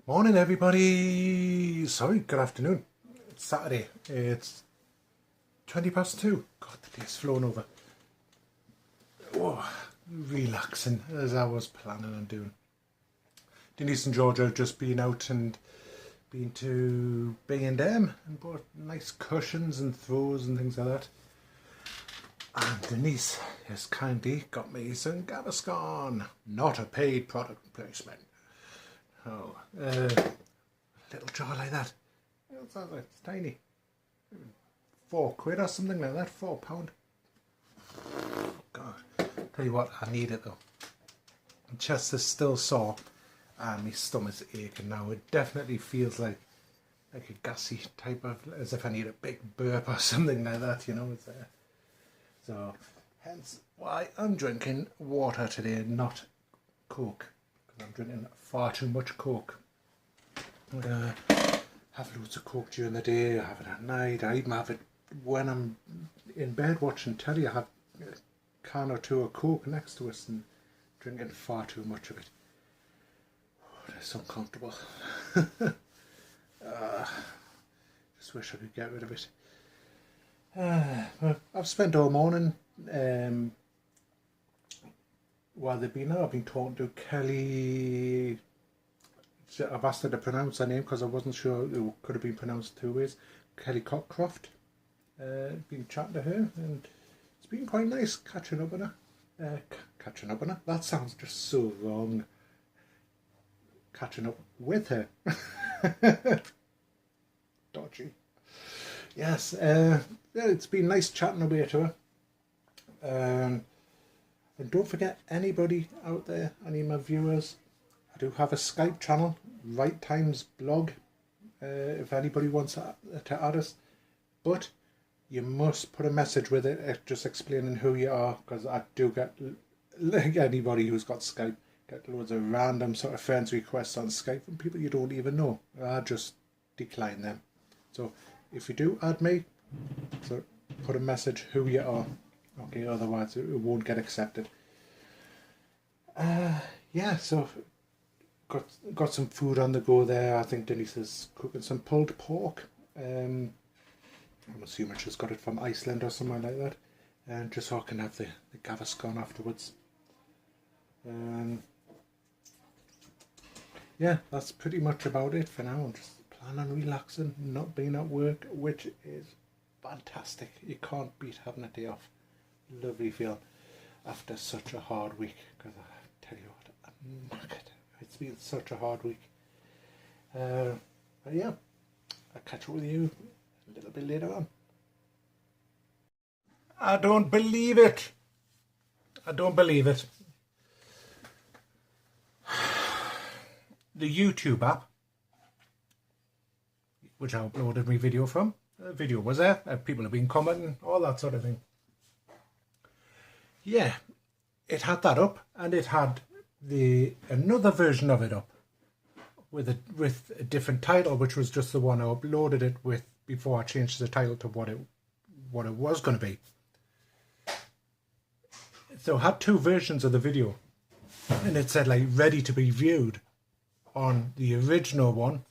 Morning, everybody. Sorry, good afternoon. It's Saturday. It's 20 past 2. God, the day's flown over. Oh, relaxing as I was planning on doing. Denise and Georgia have just been out and been to B&M and bought nice cushions and throws and things like that. And Denise has kindly got me some Gaviscon. Not a paid product placement. Oh, little jar like that. It's tiny. £4 or something like that. £4. God, tell you what, I need it though. My chest is still sore, and my stomach's aching now. It definitely feels like a gassy type of, as if I need a big burp or something like that. You know, it's so hence why I'm drinking water today, not Coke. I'm drinking far too much Coke. I'm gonna have loads of Coke during the day, I have it at night, I even have it when I'm in bed watching telly. I have a can or two of Coke next to us and drinking far too much of it. Oh, it's uncomfortable. Just wish I could get rid of it. I've spent all morning while they've been there. I've been talking to Kelly. I've asked her to pronounce her name because I wasn't sure it could have been pronounced two ways. Kelly Cockcroft. Been chatting to her, and it's been quite nice catching up on her. Catching up on her? That sounds just so wrong. Catching up with her. Dodgy. Yes, yeah, it's been nice chatting away to her. And don't forget, anybody out there, any of my viewers, I do have a Skype channel, Right Times Blog, if anybody wants to add us. But you must put a message with it, just explaining who you are, because I do get, like anybody who's got Skype, get loads of random sort of friends requests on Skype from people you don't even know. I just decline them. So if you do add me, so put a message who you are. Okay, otherwise it won't get accepted. Yeah, so got some food on the go there. I think Denise is cooking some pulled pork. I'm assuming she's got it from Iceland or somewhere like that. And just so I can have the Gaviscon afterwards. Yeah, that's pretty much about it for now. I'm just planning on relaxing, not being at work, which is fantastic. You can't beat having a day off. Lovely feel after such a hard week, because I tell you what, I'm knackered. It's been such a hard week. But yeah, I'll catch up with you a little bit later on. I don't believe it. I don't believe it. The YouTube app, which I uploaded my video from, the video was there, people have been commenting, all that sort of thing. Yeah, it had that up, and it had another version of it up with a different title, which was just the one I uploaded it with before I changed the title to what it was going to be. So it had two versions of the video, and it said like ready to be viewed on the original one,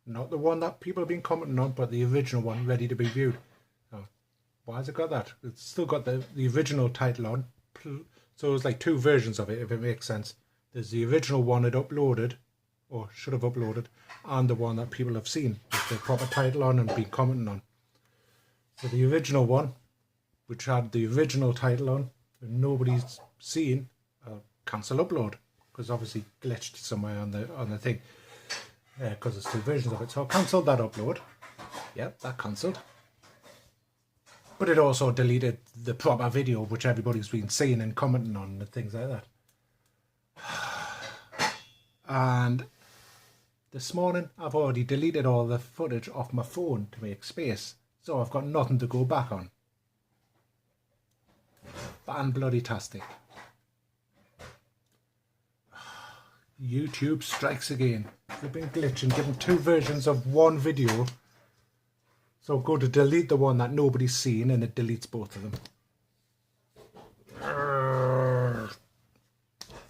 not the one that people have been commenting on, but the original one, ready to be viewed. Why has it got that? It's still got the original title on. So it's like two versions of it, if it makes sense. There's the original one it uploaded, or should have uploaded, and the one that people have seen with the proper title on and been commenting on. So the original one, which had the original title on, and nobody's seen, cancel upload, because obviously glitched somewhere on the thing, because there's two versions of it. So I cancelled that upload. Yep, that cancelled. But it also deleted the proper video, which everybody's been seeing and commenting on and things like that. And this morning, I've already deleted all the footage off my phone to make space. So I've got nothing to go back on. Fan-bloody-tastic. YouTube strikes again. They've been glitching, giving two versions of one video. So go to delete the one that nobody's seen, and it deletes both of them.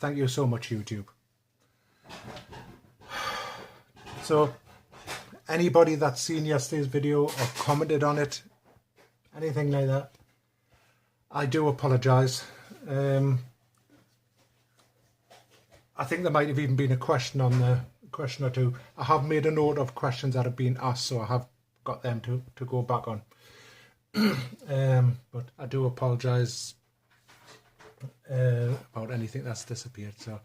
Thank you so much, YouTube. So anybody that's seen yesterday's video or commented on it, anything like that, I do apologise. I think there might have even been a question on the question or two. I have made a note of questions that have been asked, so I have got them to go back on. But I do apologise about anything that's disappeared. So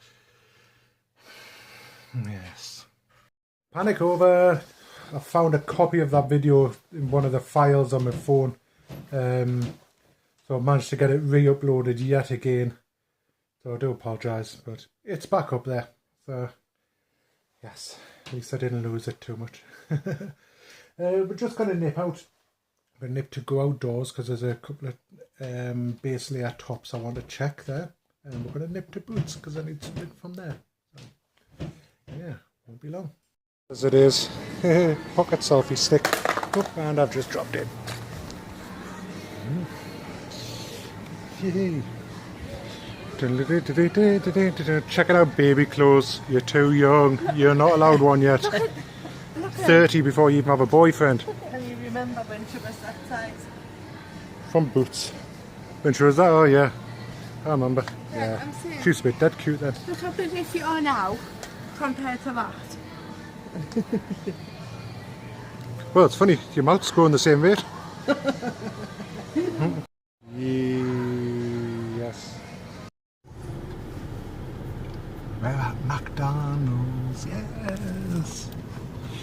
yes, panic over. I found a copy of that video in one of the files on my phone, so I managed to get it re-uploaded yet again. So I do apologise, but it's back up there. So yes, at least I didn't lose it too much. We're just going to nip out. We're nip to go outdoors because there's a couple of base layer tops I want to check there. And we're going to nip to Boots because I need something from there. So, yeah, won't be long. As it is, pocket selfie stick. Oh, and I've just dropped it. Yay. Check it out, baby clothes. You're too young. You're not allowed one yet. Look at 30 before you even have a boyfriend. Can you remember when she was that size? From Boots. When she was that, oh yeah. I remember. Yeah, Yeah. I'm saying, She used to be dead cute then. look how big if you are now compared to that. Well, it's funny. Your mouth's going the same rate. Yes. We're at McDonald's, yes.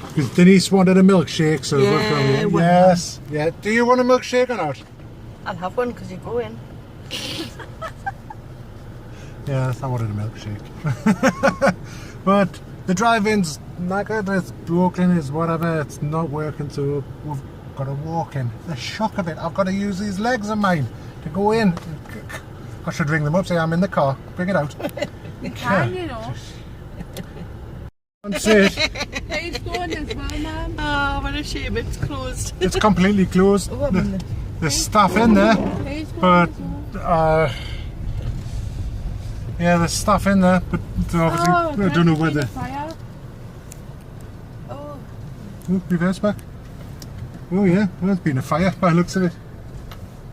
Because Denise wanted a milkshake, so we're going. Yes, yeah. Do you want a milkshake or not? I'll have one because you go in. Yes, I wanted a milkshake. But the drive-in's knackered, it's broken, it's whatever, it's not working, so we've got to walk in. The shock of it, I've got to use these legs of mine to go in. I should ring them up, say I'm in the car, bring it out. You can, you know. That's it. It's going as well, Mum. Oh, what a shame it's closed. It's completely closed. There's staff in there, but yeah, there's stuff in there, but obviously I don't know whether. Oh, Reverse back. Oh yeah, well, there's been a fire by the looks of it.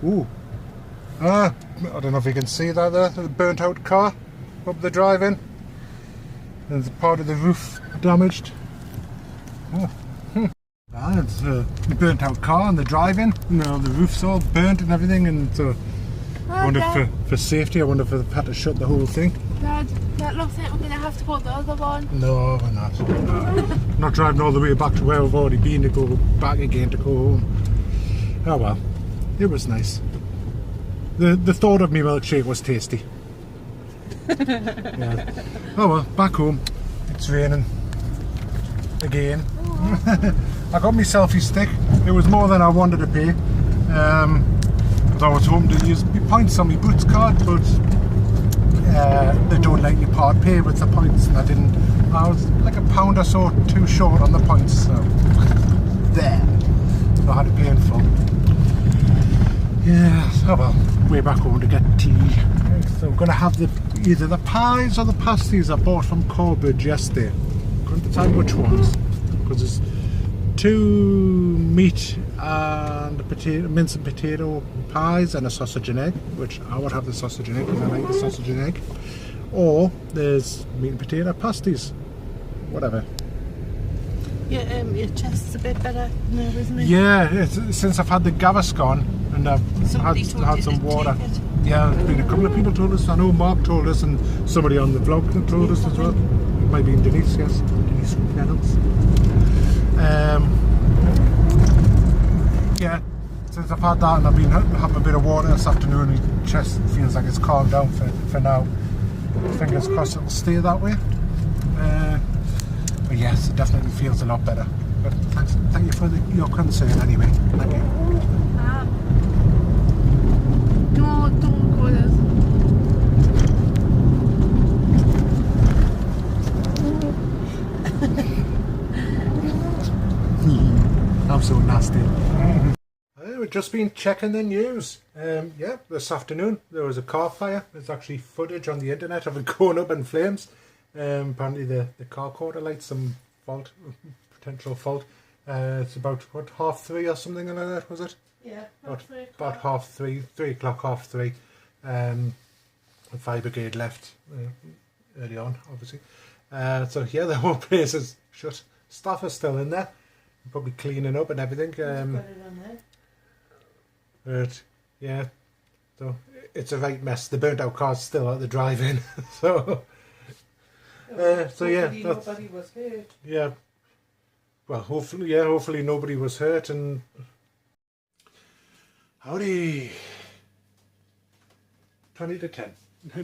Oh, I don't know if you can see that there, the burnt out car up the drive-in. There's a part of the roof damaged. Oh. It's a burnt out car on the drive-in. You know, the roof's all burnt and everything, and so I wonder if for safety, I wonder if they've had to shut the whole thing. Dad, that looks like we're going to have to go the other one. No, we're not. No. Not driving all the way back to where we've already been to go back again to go home. Oh well, it was nice. The thought of me milkshake was tasty. Yeah. Oh well, back home. It's raining again. I got my selfie stick. It was more than I wanted to pay. I was hoping to use my points on my Boots card, but they don't let you part pay with the points, and I was like £1 or so too short on the points, so there. So I had to pay in full. Yeah, oh well, way back home to get tea. So I'm going to have either the pies or the pasties I bought from Corbridge yesterday. Couldn't decide which ones, because there's 2 meat and mince and potato pies and a sausage and egg, which I would have the sausage and egg because I like the sausage and egg. Or there's meat and potato pasties, whatever. Yeah, your chest's a bit better now, isn't it? Yeah, since I've had the Gaviscon and I've had some water. Yeah, there's been a couple of people told us. I know Mark told us, and somebody on the vlog told us as well. Maybe Denise, yes, Denise Reynolds. Yeah, since I've had that and I've been having a bit of water this afternoon, my chest feels like it's calmed down for now. Fingers crossed it'll stay that way. But yes, it definitely feels a lot better. But thank you for your concern anyway. Thank you. No, don't go there. I'm so nasty. We've just been checking the news. Yeah, this afternoon there was a car fire. There's actually footage on the internet of it going up in flames. Apparently the car caught alight some fault, potential fault. It's about, what, 3:30 or something like that, was it? Yeah, About 3:30, 3 o'clock, 3:30. The fire brigade left early on, obviously. So yeah, the whole place is shut. Staff are still in there, probably cleaning up and everything. But yeah, so it's a right mess. The burnt out car's still at the drive-in. So yeah, nobody was hurt. Yeah. Well, hopefully nobody was hurt. And howdy. 20 to 10.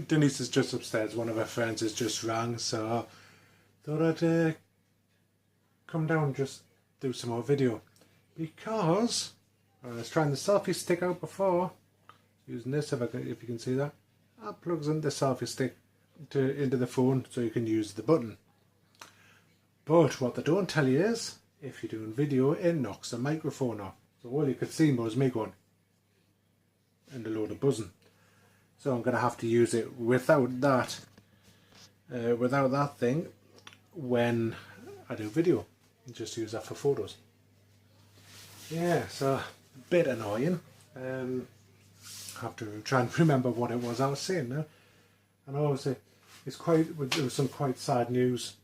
Denise is just upstairs. One of her friends has just rang, so thought I'd come down and just do some more video. Because I was trying the selfie stick out before, using this, if you can see that. That plugs in the selfie stick into the phone, so you can use the button. But what they don't tell you is, if you're doing video, it knocks the microphone off. So all you could see was me going, and a load of buzzing. So I'm going to have to use it without that thing when I do video. Just use that for photos. Yeah, so a bit annoying. I have to try and remember what it was I was saying now. And obviously, there was some quite sad news.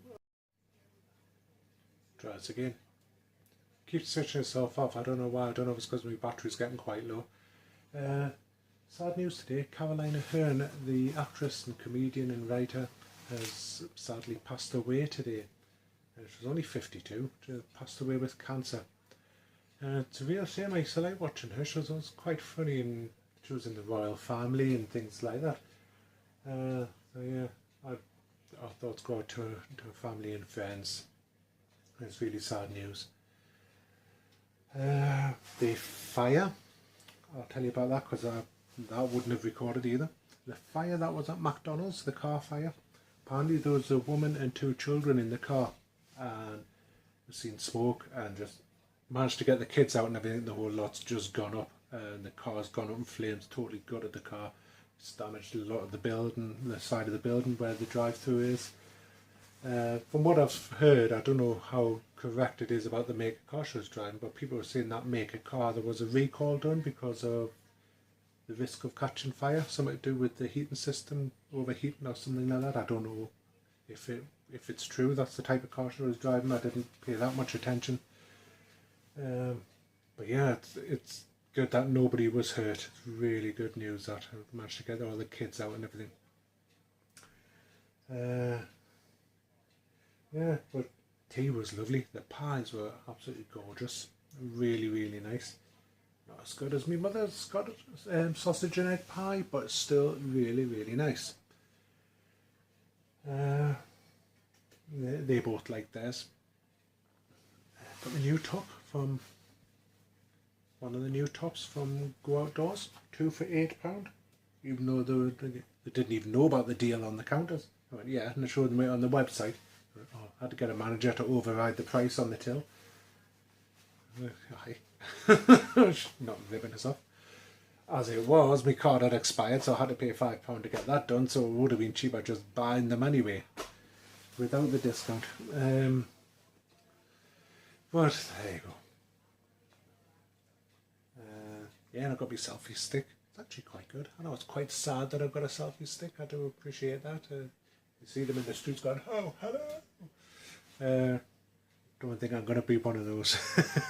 Try this again. Keeps switching itself off. I don't know why. I don't know if it's because my battery's getting quite low. Sad news today. Caroline Aherne, the actress and comedian and writer, has sadly passed away today. She was only 52. She passed away with cancer. It's a real shame. I used to like watching her. She was quite funny, and she was in the royal family and things like that. So yeah, our thoughts go out to her family and friends. It's really sad news. The fire, I'll tell you about that because that wouldn't have recorded either. The fire that was at McDonald's, the car fire. Apparently there was a woman and 2 children in the car, and we've seen smoke and just managed to get the kids out and everything. The whole lot's just gone up, and the car's gone up in flames, totally gutted the car. It's damaged a lot of the building, the side of the building where the drive-through is. From what I've heard, I don't know how correct it is about the make of car she was driving, but people were saying that make of car, there was a recall done because of the risk of catching fire, something to do with the heating system overheating or something like that. I don't know if it's true that's the type of car she was driving. I didn't pay that much attention. But yeah, it's good that nobody was hurt. It's really good news that I managed to get all the kids out and everything. Yeah, but tea was lovely. The pies were absolutely gorgeous. Really, really nice. Not as good as my mother's got sausage and egg pie, but still really, really nice. They both like theirs. Got a new top from one of the new tops from Go Outdoors. 2 for £8. Even though they didn't even know about the deal on the counters. I went, yeah, and I showed them it on the website. I had to get a manager to override the price on the till. Not ripping us off. As it was, my card had expired, so I had to pay £5 to get that done, so it would have been cheaper just buying them anyway, without the discount. But there you go. Yeah, and I got my selfie stick. It's actually quite good. I know it's quite sad that I've got a selfie stick. I do appreciate that. You see them in the streets going, oh, hello. Don't think I'm going to be one of those.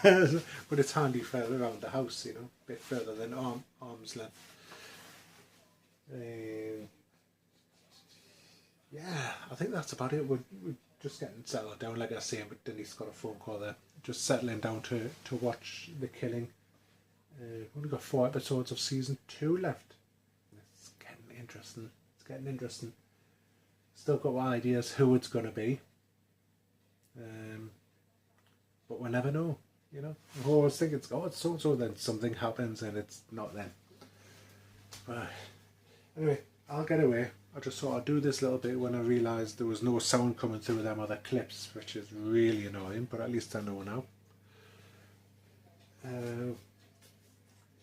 But it's handy further around the house, you know, a bit further than arm's length. Yeah, I think that's about it. We're just getting settled down, like I say, but Denise got a phone call there. Just settling down to watch The Killing. We've only got 4 episodes of season 2 left. It's getting interesting. Still got ideas who it's going to be. But we'll never know, you know. I always think it's so, then something happens and it's not then. But anyway, I'll get away. I just thought I'd do this little bit when I realised there was no sound coming through them other clips, which is really annoying, but at least I know now.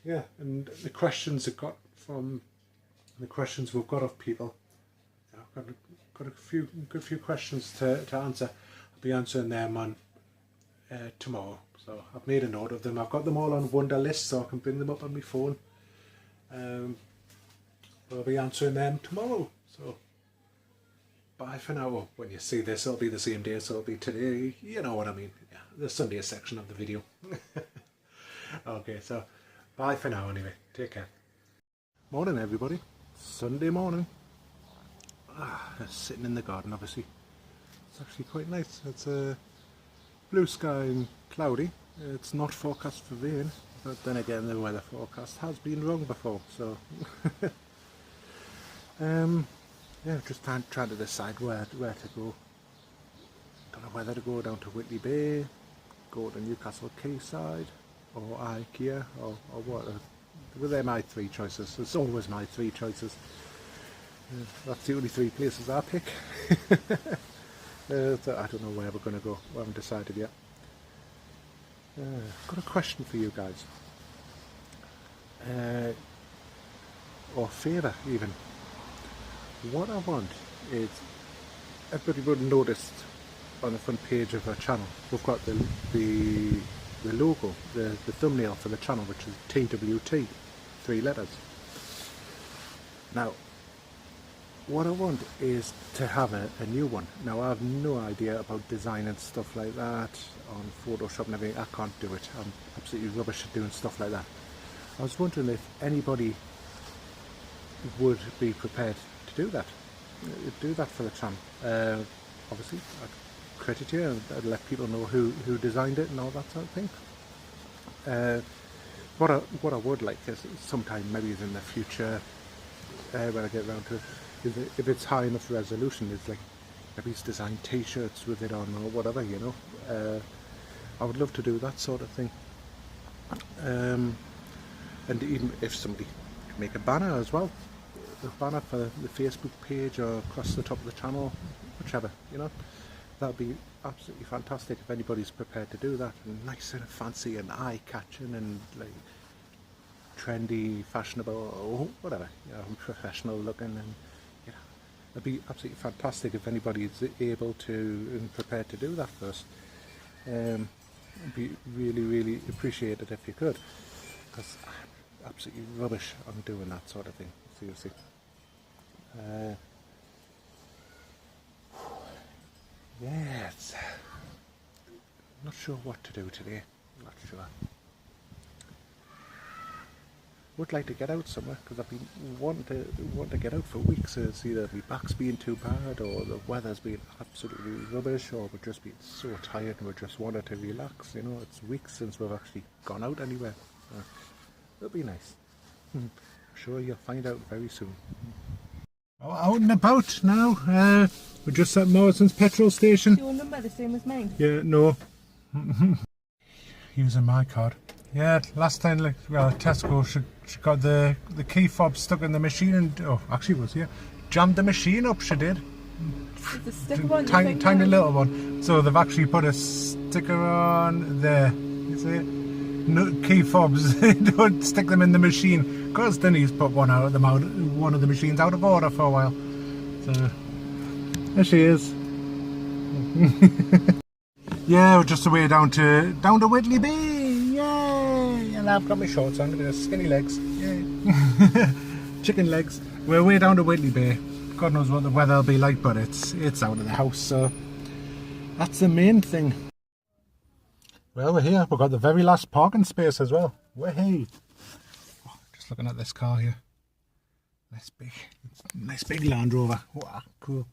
Yeah, and the questions we've got of people, I've got a good few questions to answer. I'll be answering them on tomorrow. So I've made a note of them. I've got them all on Wunderlist so I can bring them up on my phone. I'll be answering them tomorrow. So bye for now. Well, when you see this, it'll be the same day, so it'll be today. You know what I mean. Yeah, the Sunday section of the video. Okay, so bye for now anyway. Take care. Morning everybody. Sunday morning. Sitting in the garden obviously. It's actually quite nice. It's blue sky and cloudy. It's not forecast for rain, but then again the weather forecast has been wrong before, so yeah, just trying to decide where to go. Don't know whether to go down to Whitley Bay, go to Newcastle Quayside, or IKEA, or what. Well, they're my three choices. It's always my three choices. That's the only three places I pick. So I don't know where we're going to go. We haven't decided yet. I've got a question for you guys. Or favour even. What I want is, everybody would have noticed on the front page of our channel, we've got the logo, the thumbnail for the channel, which is TWT, 3 letters. Now, what I want is to have a new one. Now, I have no idea about design and stuff like that on Photoshop and everything. I can't do it. I'm absolutely rubbish at doing stuff like that. I was wondering if anybody would be prepared to do that for the channel. Obviously, I'd credit you and I'd let people know who designed it and all that sort of thing. What I would like is sometime maybe in the future, when I get around to it, if it's high enough resolution, it's like maybe it's design t-shirts with it on or whatever, you know. I would love to do that sort of thing. And even if somebody could make a banner as well, a banner for the Facebook page or across the top of the channel, whichever, you know, that would be absolutely fantastic if anybody's prepared to do that. And nice and fancy and eye-catching and like trendy, fashionable, or whatever, you know, professional looking, and you know, it'd be absolutely fantastic if anybody is able to and prepared to do that for us. It'd be really appreciated if you could, because I'm absolutely rubbish on doing that sort of thing, seriously. Yeah, I'm not sure what to do today. I'm not sure. Would like to get out somewhere, because I've been wanting to get out for weeks. It's either my back's being too bad, or the weather's been absolutely rubbish, or we're just being so tired and we just wanted to relax. You know, it's weeks since we've actually gone out anywhere. It'll be nice. I'm sure you'll find out very soon. Oh, out and about now. We're just at Morrison's petrol station. Is your number the same as mine? Yeah, no. Using my card. Yeah, last time, like, well, at Tesco, she got the key fob stuck in the machine and, oh, actually it was here, jammed the machine up, she did. The sticker on tiny little one. So they've actually put a sticker on there. You see it? No, key fobs, don't stick them in the machine, because Denny's put one of the machines out of order for a while. So, there she is. Yeah, we're just away down to Whitley Bay. Yay! And I've got my shorts on, with skinny legs. Yay! Chicken legs. We're way down to Whitley Bay. God knows what the weather will be like, but it's out of the house, so that's the main thing. Well, we're here. We've got the very last parking space as well. Way! Oh, just looking at this car here. Nice big Land Rover. Wow, cool.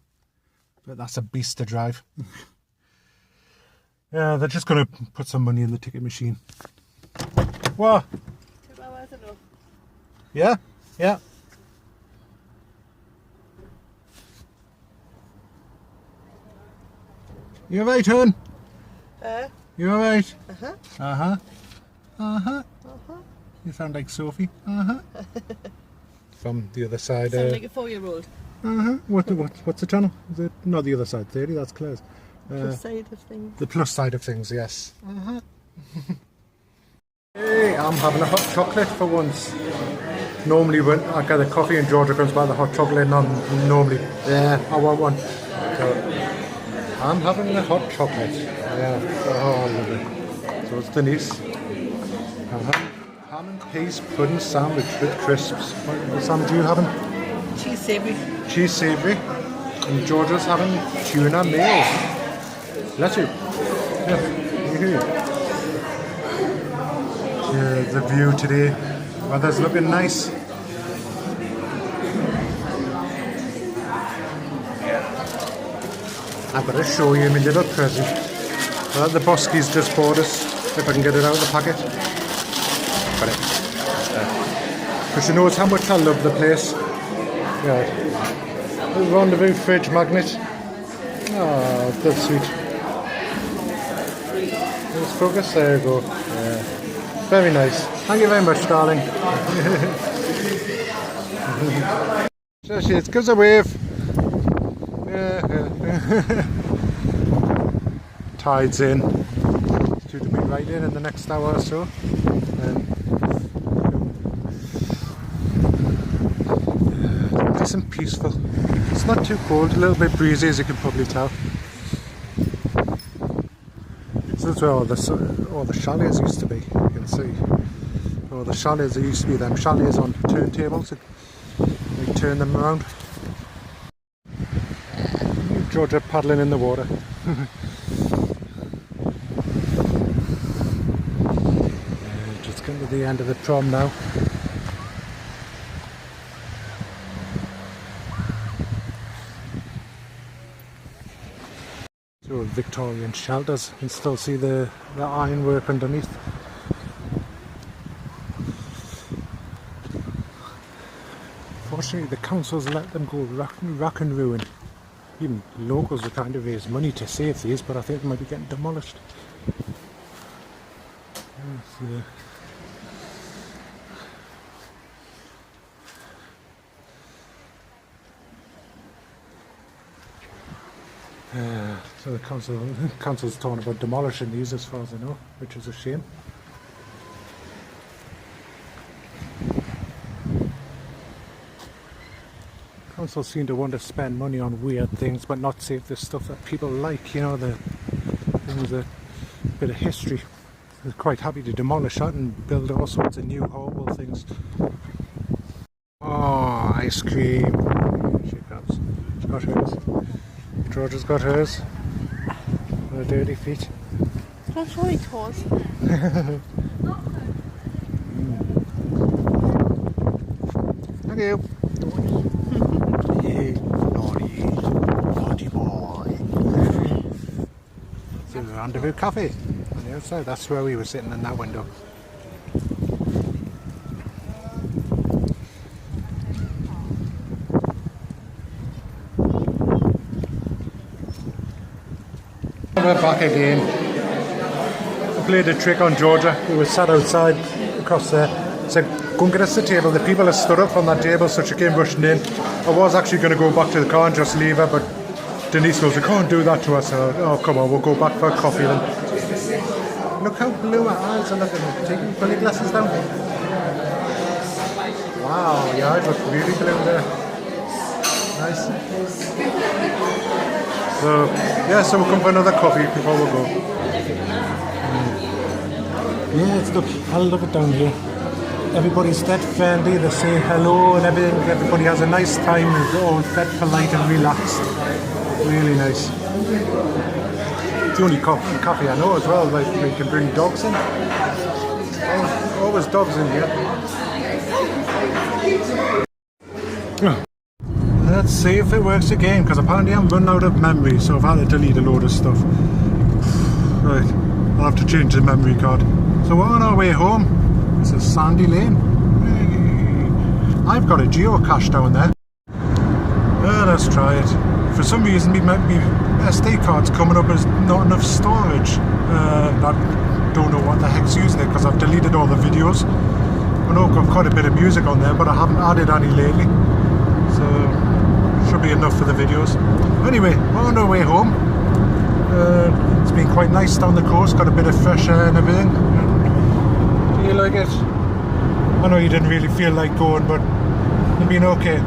But that's a beast to drive. Yeah, they're just going to put some money in the ticket machine. What? 2 hours enough. Yeah? Yeah. You alright, hon? You alright? Uh-huh. Uh-huh. Uh-huh. Uh-huh. You sound like Sophie. Uh-huh. From the other side. Sound like a 4-year-old. Uh-huh. What's the channel? Is it not the other side? 30, that's Claire's. Plus side of things. The plus side of things, yes. Uh-huh. Hey, I'm having a hot chocolate for once. Normally when I get the coffee and Georgia comes by the hot chocolate, normally, yeah, I want one. So, I'm having the hot chocolate. Yeah. Oh, lovely. So it's Denise. I'm having ham and peas pudding sandwich with crisps. What sandwich are you having? Cheese savoury. Cheese savoury. And Georgia's having tuna mayo. Bless you. Yeah. The view today. Weather's looking nice. I've got to show you my little present. The Boskies just bought us. If I can get it out of the packet. Got it. Because she knows how much I love the place. Yeah. The Rendezvous fridge magnet. Oh, that's sweet. Let's focus. There you go. Yeah. Very nice. Thank you very much, darling. There she is. Gives a wave. Tide's in. It's due to be right in the next hour or so. Nice and peaceful. It's not too cold, a little bit breezy as you can probably tell. So that's where all the chalets used to be, you can see. All the chalets, there used to be them chalets on turntables. They turn them around. Georgia paddling in the water. Just come to the end of the prom now. So Victorian shelters, you can still see the ironwork underneath. Fortunately the council's let them go rack and ruin. Even locals were trying to raise money to save these, but I think they might be getting demolished. So the council's talking about demolishing these as far as I know, which is a shame. Council seem to want to spend money on weird things but not save the stuff that people like, you know, the things that a bit of history. They're quite happy to demolish that and build all sorts of new horrible things. Oh, ice cream. She comes. She's got hers. Georgia's got hers. Her dirty feet. That's really toes. Thank you. Naughty boy. So the Rendezvous Cafe on the outside. That's where we were sitting in that window. We're back again. I played a trick on Georgia. We were sat outside across there. Said, go and get us a table. The people had stood up from that table, so she came rushing in. I was actually going to go back to the car and just leave her, but Denise goes, we can't do that to us. So, oh, come on, we'll go back for a coffee then. Look how blue her eyes are looking. Taking your glasses down. Wow, your eyes look really blue there. Nice. So, yeah, so we'll come for another coffee before we go. Yeah, look, I love it down here. Everybody's dead friendly, they say hello and everything. Everybody has a nice time, they're all dead polite and relaxed. Really nice. It's the only cafe I know as well, like where you can bring dogs in. Always dogs in here. Let's see if it works again, because apparently I'm running out of memory, so I've had to delete a load of stuff. Right, I'll have to change the memory card. So we're on our way home. This is Sandy Lane. Hey. I've got a geocache down there. Let's try it. For some reason my SD card's coming up as not enough storage. I don't know what the heck's using it, because I've deleted all the videos. I know I've got quite a bit of music on there, but I haven't added any lately. So should be enough for the videos. Anyway, we're on our way home. It's been quite nice down the coast, got a bit of fresh air and everything. Do you like it? I know you didn't really feel like going, but you've been okay.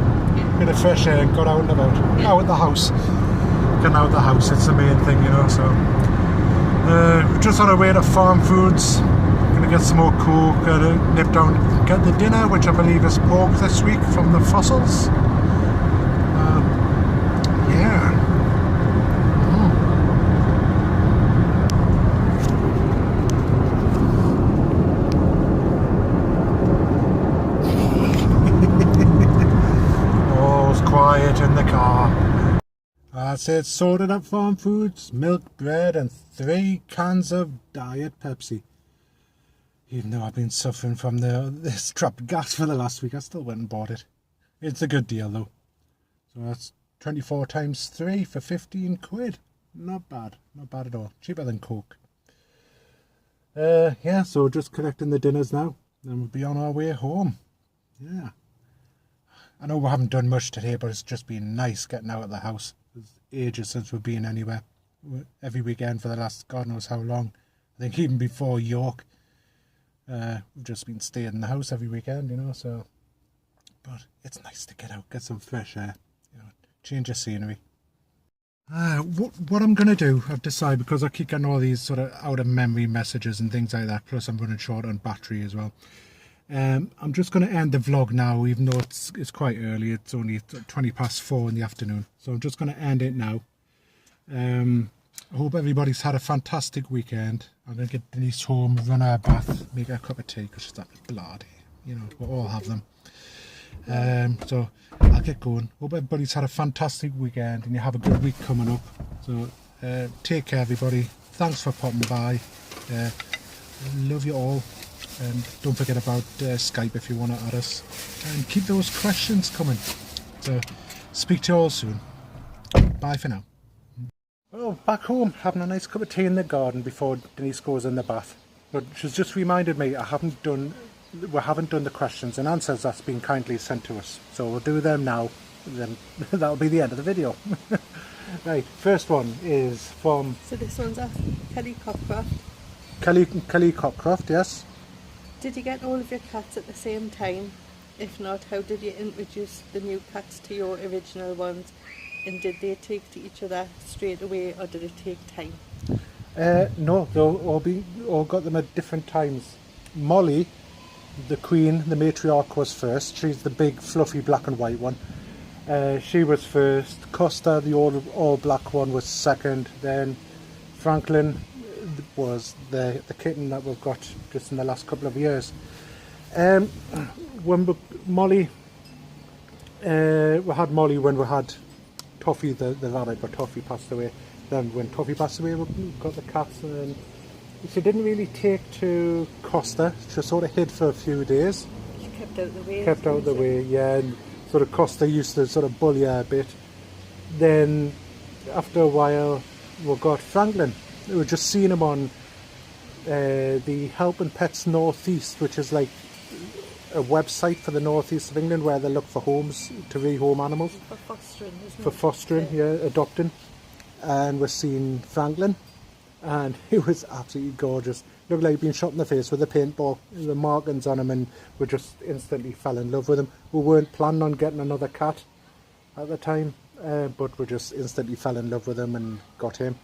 Bit of fresh air and got out and about. Out at the house. getting out of the house, it's the main thing, you know. So we're just on our way to Farm Foods. Gonna get some more Coke, nip down and get the dinner, which I believe is pork this week from the Fossils. Yeah. All's quiet in the car. That's it, sorted up Farm Foods, milk, bread and 3 cans of Diet Pepsi. Even though I've been suffering from this trapped gas for the last week, I still went and bought it. It's a good deal though. So that's 24 times 3 for 15 quid. Not bad at all. Cheaper than Coke. Yeah, so just collecting the dinners now. Then we'll be on our way home. Yeah. I know we haven't done much today, but it's just been nice getting out of the house. It's ages since we've been anywhere. Every weekend for the last God knows how long. I think even before York. We've just been staying in the house every weekend, you know, so. But it's nice to get out, get some fresh air, you know, change of scenery. What I'm going to do, I've decided, because I keep getting all these sort of out of memory messages and things like that, plus I'm running short on battery as well. I'm just going to end the vlog now, even though it's quite early. It's only 20 past 4 in the afternoon. So I'm just going to end it now. I hope everybody's had a fantastic weekend. I'm going to get Denise home, run her a bath, make her a cup of tea, because she's that bloody, you know, we'll all have them. So I'll get going. Hope everybody's had a fantastic weekend and you have a good week coming up. So take care everybody. Thanks for popping by. Love you all. And don't forget about Skype if you want to add us. And keep those questions coming. So speak to you all soon. Bye for now. Well, back home, having a nice cup of tea in the garden before Denise goes in the bath. But she's just reminded me we haven't done the questions and answers that's been kindly sent to us. So we'll do them now, then that'll be the end of the video. Right, first one is from... So this one's off Kelly Cockcroft. Kelly Cockcroft, yes. Did you get all of your cats at the same time? If not, how did you introduce the new cats to your original ones? And did they take to each other straight away, or did it take time? No, they all got them at different times. Molly, the queen, the matriarch, was first. She's the big, fluffy black and white one. She was first. Costa, the all black one, was second. Then Franklin was the kitten that we've got just in the last couple of years. When Molly, we had Molly when we had Toffee the rabbit, but Toffee passed away. Then when Toffee passed away, we got the cats, and she didn't really take to Costa. She sort of hid for a few days. She kept out of the way. Kept out of the way, yeah. And sort of Costa used to sort of bully her a bit. Then after a while, we got Franklin. We were just seeing him on the Helping Pets Northeast, which is like a website for the northeast of England where they look for homes to rehome animals. For fostering, isn't it? For fostering, yeah, adopting. And we're seeing Franklin, and he was absolutely gorgeous. Looked like he'd been shot in the face with a paintball, the markings on him, and we just instantly fell in love with him. We weren't planning on getting another cat at the time, but we just instantly fell in love with him and got him.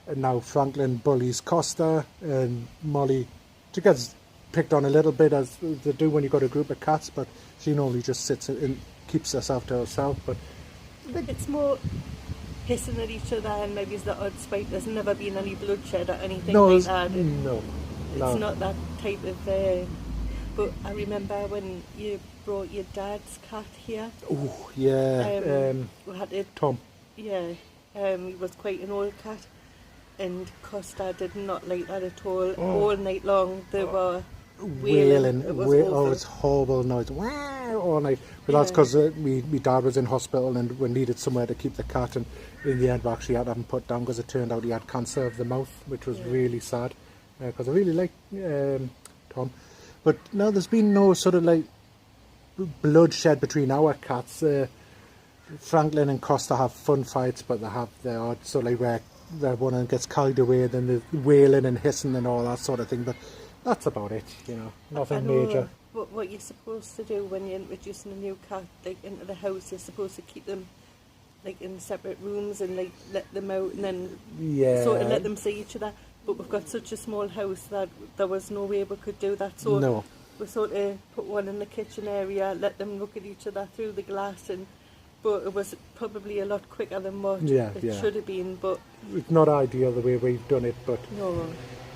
And now Franklin bullies Costa, and Molly, she gets picked on a little bit, as they do when you've got a group of cats, but she normally just sits and keeps herself to herself. But it's more hissing at each other, and maybe it's the odd spite. There's never been any bloodshed or anything like that. No. It's not that type of... but I remember when you brought your dad's cat here. Oh, yeah. We had it. Tom. Yeah. He was quite an old cat. And Costa did not like that at all. All night long they were wailing. It was horrible noise. Wow, all night. But that's because my dad was in hospital and we needed somewhere to keep the cat, and in the end we actually had to have him put down because it turned out he had cancer of the mouth, which was really sad, because I really like Tom. But no, there's been no sort of like bloodshed between our cats. Franklin and Costa have fun fights, but they have their odd sort of like where one of them gets carried away, then the wailing and hissing and all that sort of thing. But that's about it, you know, nothing major. What you're supposed to do when you're introducing a new cat like into the house, you're supposed to keep them like in separate rooms and like let them out and then Yeah. sort of let them see each other. But we've got such a small house that there was no way we could do that. So No. we sort of put one in the kitchen area, let them look at each other through the glass, but it was probably a lot quicker than what it should have been. But It's not ideal the way we've done it, but no,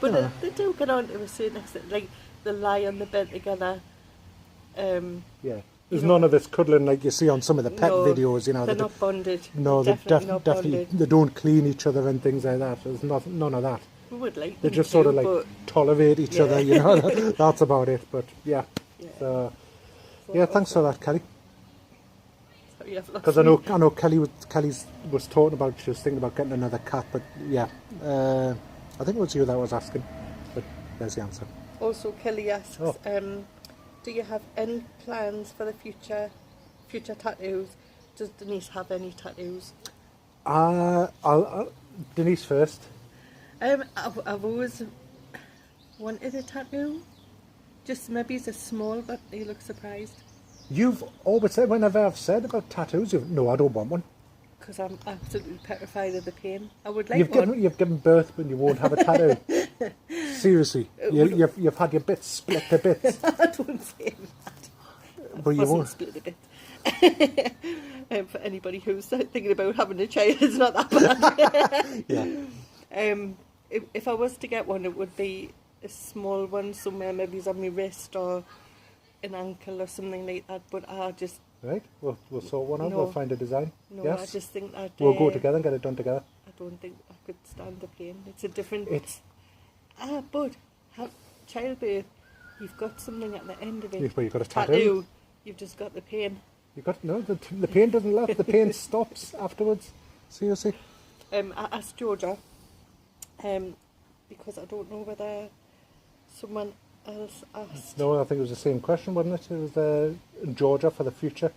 but they do get on to a certain extent. Like they lie on the bed together. yeah. There's none of this cuddling like you see on some of the pet videos, you know. They're not bonded. No, they're they're definitely not definitely bonded. they don't clean each other and things like that. There's none of that. We would like They them just to, sort of like but tolerate each other, you know. That's about it. But yeah. yeah. So, yeah, thanks for that, Kelly. Sorry, I've lost Because I me. know Kelly was talking about, she was thinking about getting another cat, but yeah, I think it was you that was asking, but there's the answer. Also, Kelly asks, Oh. do you have any plans for the future tattoos? Does Denise have any tattoos? I'll Denise first. I've always wanted a tattoo. Just maybe it's a small, but you look surprised. You've always said, whenever I've said about tattoos, no, I don't want one. Because I'm absolutely petrified of the pain. I would like one. You've given birth when you won't have a tattoo. Seriously, you've had your bits split to bits, I don't say that. but you Wasn't won't. split a bit. For anybody who's thinking about having a child, it's not that bad. Yeah. If I was to get one, it would be a small one somewhere, maybe it's on my wrist or an ankle or something like that. But I just Right, we'll sort one out. No. We'll find a design. no, Yes, I just think that we'll go together and get it done together. I don't think I could stand the pain. It's a different. It's But childbirth, you've got something at the end of it. You've got a tattoo. You've just got the pain. You got no. The pain doesn't last. The pain stops afterwards. Seriously. I asked Georgia, because I don't know whether someone else asked. No, I think it was the same question, wasn't it? It was Georgia for the future.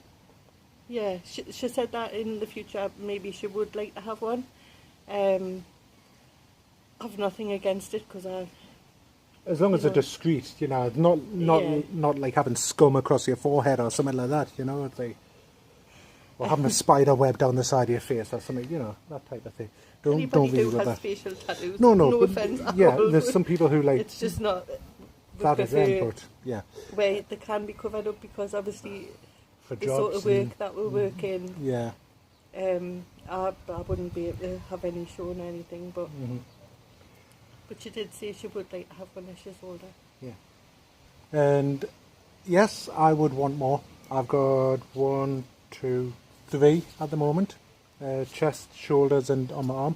Yeah, she said that in the future maybe she would like to have one. I've nothing against it because As long as they're discreet, you know, not Yeah. not like having scum across your forehead or something like that, you know, it's like, or having a spider web down the side of your face or something, you know, that type of thing. Don't anybody really who with has that. facial tattoos, No, no but offence at yeah, all, there's some people who like it's just not. we that is them, prefer but yeah, where they can be covered up because obviously for the jobs. sort of work that we work in. Yeah. I wouldn't be able to have any shown or anything, but she did say she would like to have one as she's older. Yeah. And yes, I would want more. I've got 1, 2, 3 at the moment. Chest, shoulders and on my arm.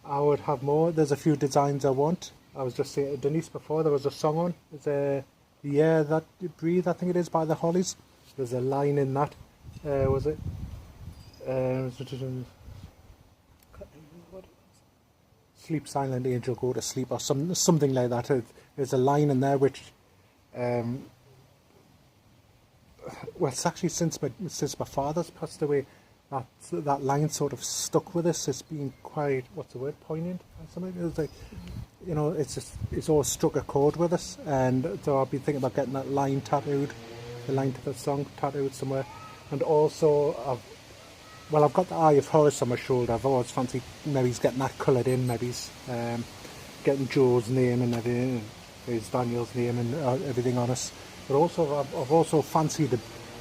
I would have more. There's a few designs I want. I was just saying to Denise before, there was a song on. It's The Air That You Breathe, I think it is, by the Hollies. There's a line in that. Was it? Can't remember what it was. Sleep silent angel, go to sleep, or something like that. There's a line in there which, well, it's actually since my father's passed away, that line sort of stuck with us. It's been quite, what's the word, poignant or something. It's like, you know, it's always struck a chord with us, and so I've been thinking about getting that line tattooed, the line to the song tattooed somewhere, and also I've got the Eye of Horus on my shoulder. I've always fancied maybe getting that coloured in, maybe getting Joe's name and everything, there's Daniel's name and everything on us. But also, I've also fancied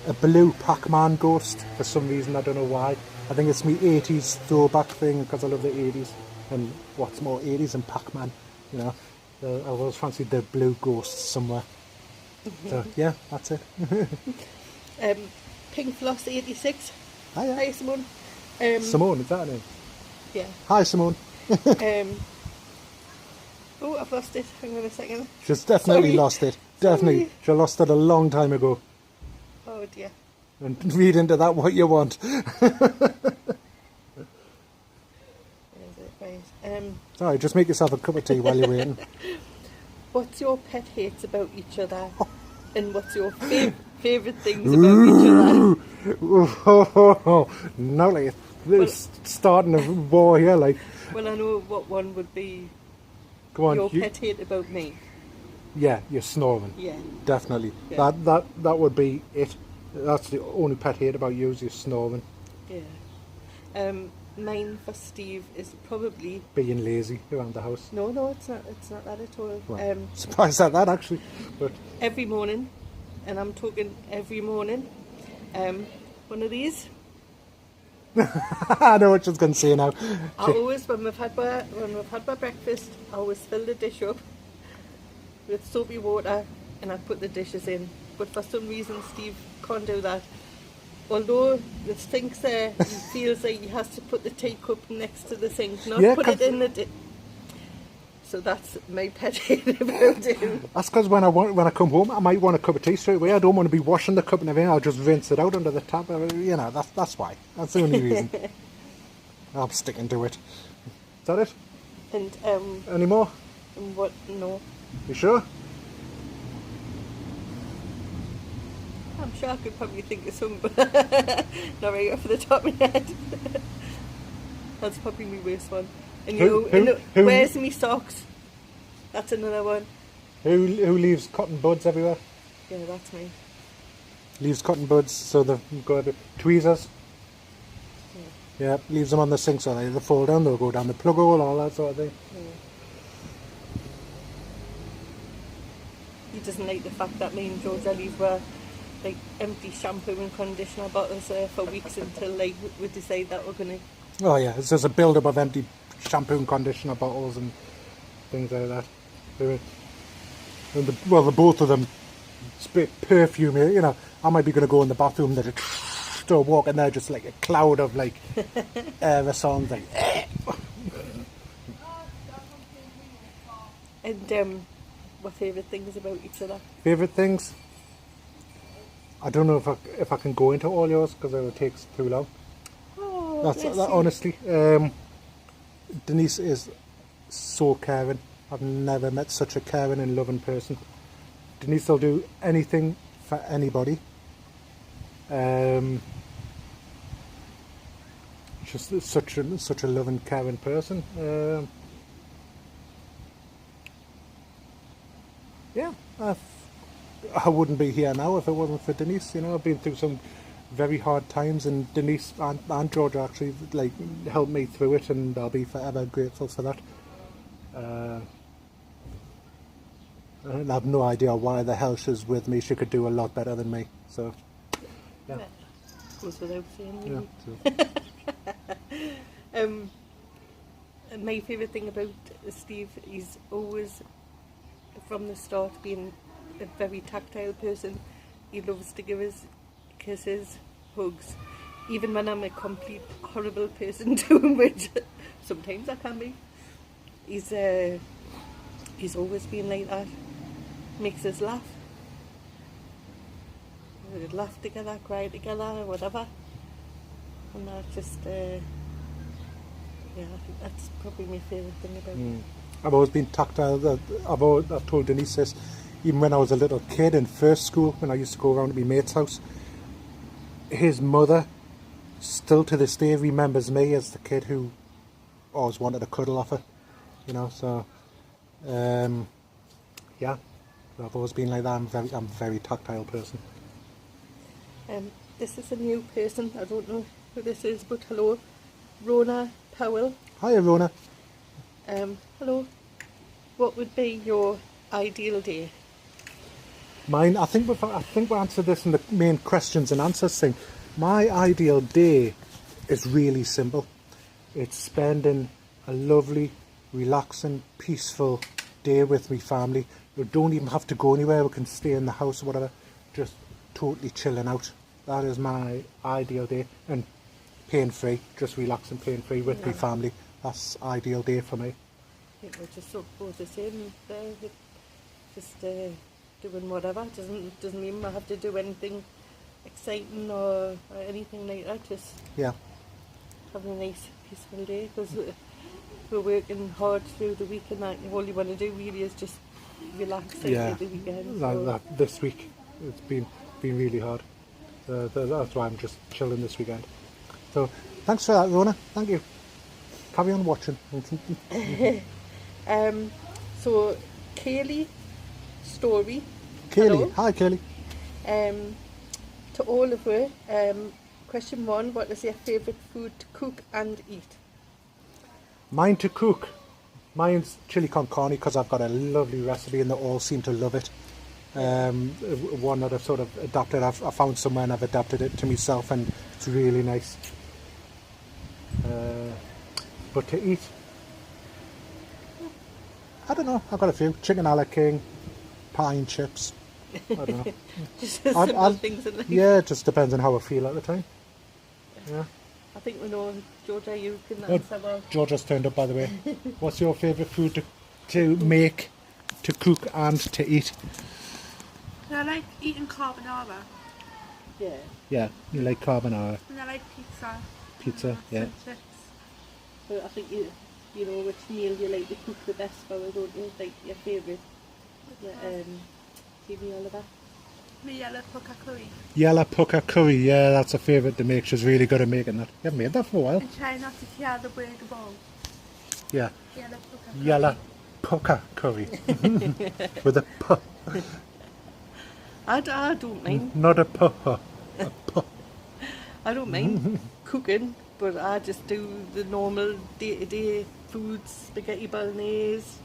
a blue Pac-Man ghost for some reason. I don't know why. I think it's my 80s throwback thing because I love the 80s. And what's more 80s than Pac-Man, you know. I've always fancied the blue ghost somewhere. So yeah, that's it. Pink Floss 86. Hiya. Hi Simone. Simone, is that her name? Yeah. Hi Simone. Oh, I've lost it. Hang on a second. She's definitely Sorry. lost it. Definitely. Sorry. She lost it a long time ago. Oh dear. And read into that what you want. Where is it? Right. Sorry, just make yourself a cup of tea while you're waiting. What's your pet hates about each other? And what's your favourite things about each other? Now like it's starting a war here, like, Well, I know what one would be come on. your pet hate about me. Yeah, you're snoring. Yeah. Definitely. Yeah. That would be it. That's the only pet hate about you is you're snoring. Yeah. Mine for Steve is probably Being lazy around the house. no, it's not. It's not that at all. Well, surprised at that actually, but Every morning, and I'm talking every morning. One of these. I know what she's going to say now. I always, when we've had my breakfast, I always fill the dish up with soapy water, and I put the dishes in. But for some reason, Steve can't do that. Although the sink's there, he feels like he has to put the teacup next to the sink, not Yeah, put it in the So that's my pet hate about him. That's because when I come home, I might want a cup of tea straight away. I don't want to be washing the cup and everything. I'll just rinse it out under the tap. You know, that's why. That's the only reason. I'm sticking to it. Is that it? And Any more? what? No, You sure? I'm sure I could probably think of some, but not right off the top of my head. That's probably my worst one. And Who- where's me socks? That's another one. Who leaves cotton buds everywhere? Yeah, that's me. Leaves cotton buds so they've got tweezers. Yeah, leaves them on the sink so they either fall down, they'll go down the plug hole, all that sort of thing. Yeah. He doesn't like the fact that me and Georgia leave like empty shampoo and conditioner bottles there for weeks until like we decide that we're gonna. Oh yeah, it's just a build-up of empty shampoo and conditioner bottles and things like that. And the both of them spit perfume. You know, I might be going to go in the bathroom, they're just still walking there, just like a cloud of like aerosols, like. And what favourite things about each other? Favourite things? I don't know if I can go into all yours because it takes too long. Oh, That's bless that, you. honestly. Denise is so caring. I've never met such a caring and loving person. Denise will do anything for anybody. Just such a loving, caring person. Yeah, I wouldn't be here now if it wasn't for Denise. You know, I've been through some very hard times, and Denise and Georgia actually like helped me through it, and I'll be forever grateful for that. And I have no idea why the hell she's with me. She could do a lot better than me. So, yeah. Goes without saying, Yeah. really. My favourite thing about Steve, he's always, from the start, been a very tactile person. He loves to give us kisses, hugs, even when I'm a complete horrible person to him, which sometimes I can be. He's always been like that. Makes us laugh. We'd laugh together, cry together, whatever. And that just, yeah, I think that's probably my favourite thing about him. I've always been tactile. I've told Denise this, even when I was a little kid in first school, when I used to go around to my mate's house. His mother, still to this day, remembers me as the kid who always wanted a cuddle off her. You know, so yeah, I've always been like that. I'm a very tactile person. This is a new person. I don't know who this is, but hello, Rona Powell. Hi, Rona. Hello. What would be your ideal day? Mine, I think we answered this in the main questions and answers thing. My ideal day is really simple. It's spending a lovely, relaxing, peaceful day with my family. We don't even have to go anywhere. We can stay in the house or whatever. Just totally chilling out. That is my ideal day. And pain-free, just relaxing, pain-free with my family. That's ideal day for me. I think we're just sort of both the same there. Just doing whatever. Doesn't mean I have to do anything exciting or anything like that. Just having a nice, peaceful day. Because we're working hard through the week, and that all you want to do really is just relax at the weekend. So. This week it's been really hard. That's why I'm just chilling this weekend. So thanks for that, Rona. Thank you. Carry on watching. So Kaylee Story. Kaylee. Hello. Hi, Kaylee. To all of her, Question 1, what is your favourite food to cook and eat? Mine to cook. Mine's chili con carne because I've got a lovely recipe and they all seem to love it. One that I've sort of adapted, I found somewhere and I've adapted it to myself and it's really nice. But to eat, I don't know, I've got a few. Chicken a la king, pie and chips. I don't know. Just simple things in life. Yeah, it just depends on how I feel at the time. Yeah. I think we know, Georgia, you can answer well. Georgia's turned up, by the way. What's your favourite food to make, to cook and to eat? I like eating carbonara. Yeah. Yeah, you like carbonara. And I like pizza. Pizza, yeah. And chips. But I think you know which meal you like to cook the best for, don't you? Like your favourite. TV Oliver. My yellow pucker curry. Yellow pucker curry, yeah, that's a favourite to make. She's really good at making that. You haven't made that for a while. And try not to tear the burger bowl. Yeah. Yellow pucker curry. Yellow pucker curry. With a p. I don't mind. Not a p. A p. I don't mind cooking, but I just do the normal day-to-day foods, spaghetti bolognese.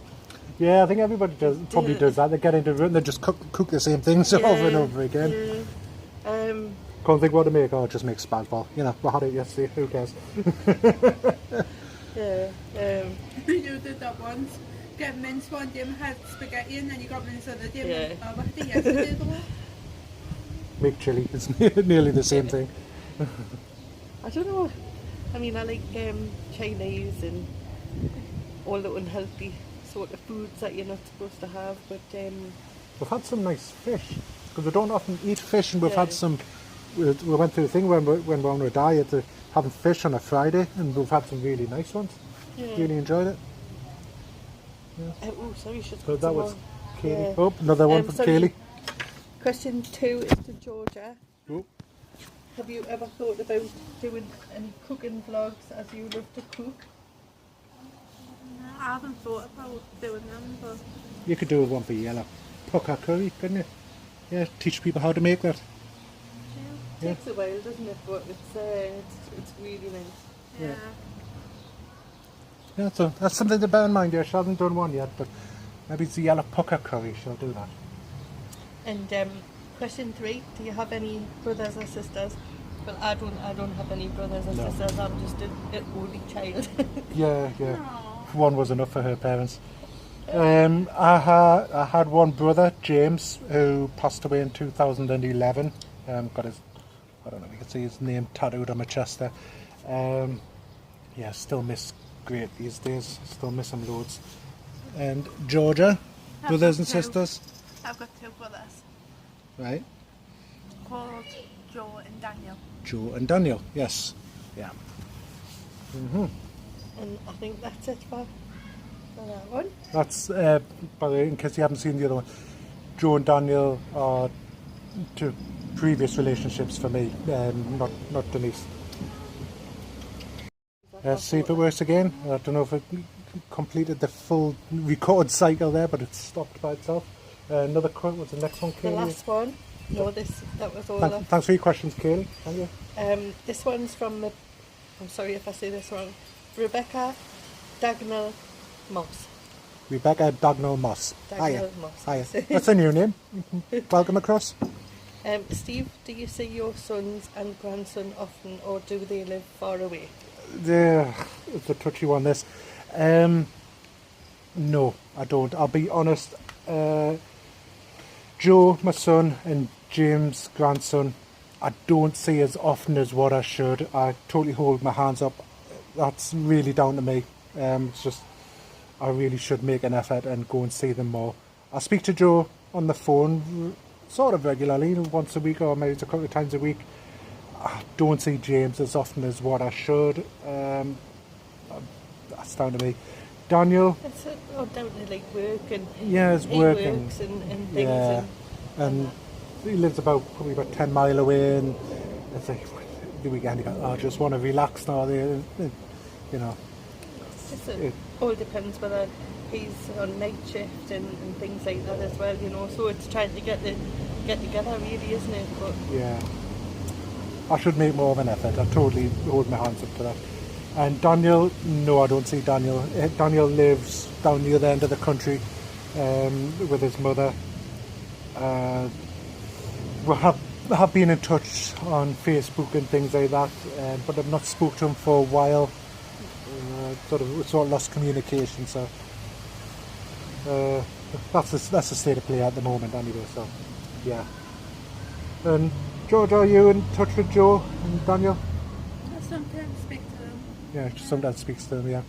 Yeah, I think everybody probably does that. They get into it and they just cook the same things over and over again. Yeah. Can't think what to make. Oh, just make spag bol. You know, we had it yesterday. Who cares? Yeah. You did that once. Get mince one day and had spaghetti and then you got mince other day. Yeah. Oh, what did you yesterday though? Make chili. It's nearly the same thing. I don't know. I mean, I like Chinese and all the unhealthy sort of foods that you're not supposed to have, but we've had some nice fish because we don't often eat fish, and we've Yeah. had some. We went through the thing when we were on a diet to having fish on a Friday, and we've had some really nice ones. yeah. Really enjoyed it. Oh, sorry, should So that was Kaylee. Yeah. Oh, another one from sorry. Kaylee. Question 2 is to Georgia. Oh. Have you ever thought about doing any cooking vlogs as you love to cook? I haven't thought about doing them, but You could do one for yellow pucker curry, couldn't you? Yeah, teach people how to make that. It takes a while, doesn't it? But it's really nice. yeah. Yeah, so that's something to bear in mind. Yeah, she hasn't done one yet, but maybe it's the yellow pucker curry. She'll do that. And question 3: do you have any brothers or sisters? Well, I don't have any brothers or No. sisters. I'm just an only child. Yeah. Aw. One was enough for her parents. I had one brother, James, who passed away in 2011. Got his, I don't know if you can see his name tattooed on my chest there. Yeah, still miss great these days. Still miss him loads. And Georgia, I've brothers got and two. sisters, I've got 2 brothers right? called Joe and Daniel. Joe and Daniel, yes. Yeah. And I think that's it for that one. That's, by the way, in case you haven't seen the other one, Joe and Daniel are two previous relationships for me, not Denise. See if it works again. I don't know if it completed the full record cycle there, but it stopped by itself. Another quote. What's the next one, The Kaylee? last one. No, that was all. Thanks for your questions, Kaylee. Thank you. This one's from I'm sorry if I say this wrong. Rebecca Dagnall Moss. Rebecca Dagnall Moss. Dagnall Moss. Hiya. That's a new name. Welcome across. Steve, do you see your sons and grandson often, or do they live far away? It's a touchy one, this. No, I don't. I'll be honest. Joe, my son, and James, grandson, I don't see as often as what I should. I totally hold my hands up. That's really down to me. It's just, I really should make an effort and go and see them more. I speak to Joe on the phone sort of regularly, once a week or maybe a couple of times a week. I don't see James as often as what I should. That's down to me. Daniel, It's all down to like work and yeah, his he work works and things. yeah, and he lives probably about 10 mile away, and it's like the weekend you go, oh, I just want to relax now. You know, It all depends whether he's on night shift and things like that as well, you know. So it's trying to get together, really, isn't it? But yeah. I should make more of an effort. I totally hold my hands up to that. And Daniel, no, I don't see Daniel. Daniel lives down near the end of the country with his mother. We have been in touch on Facebook and things like that, but I've not spoke to him for a while. Sort of lost communication, so that's the state of play at the moment anyway. So yeah. And George, are you in touch with Joe and Daniel? I sometimes speak to them. Yeah, she sometimes speaks to them. Yeah.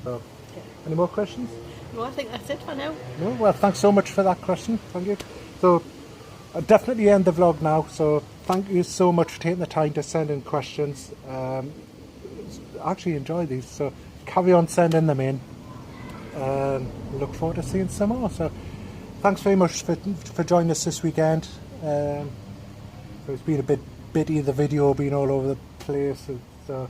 So, any more questions? No, I think that's it for now. No. Well, thanks so much for that question. Thank you. So I'll definitely end the vlog now. So thank you so much for taking the time to send in questions. I actually enjoy these, so carry on sending them in. Look forward to seeing some more. So thanks very much for joining us this weekend. It's been a bit bitty, the video being all over the place. So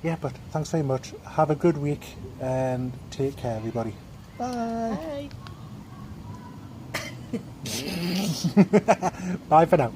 yeah, but thanks very much. Have a good week and take care, everybody. Bye. Bye. Bye for now.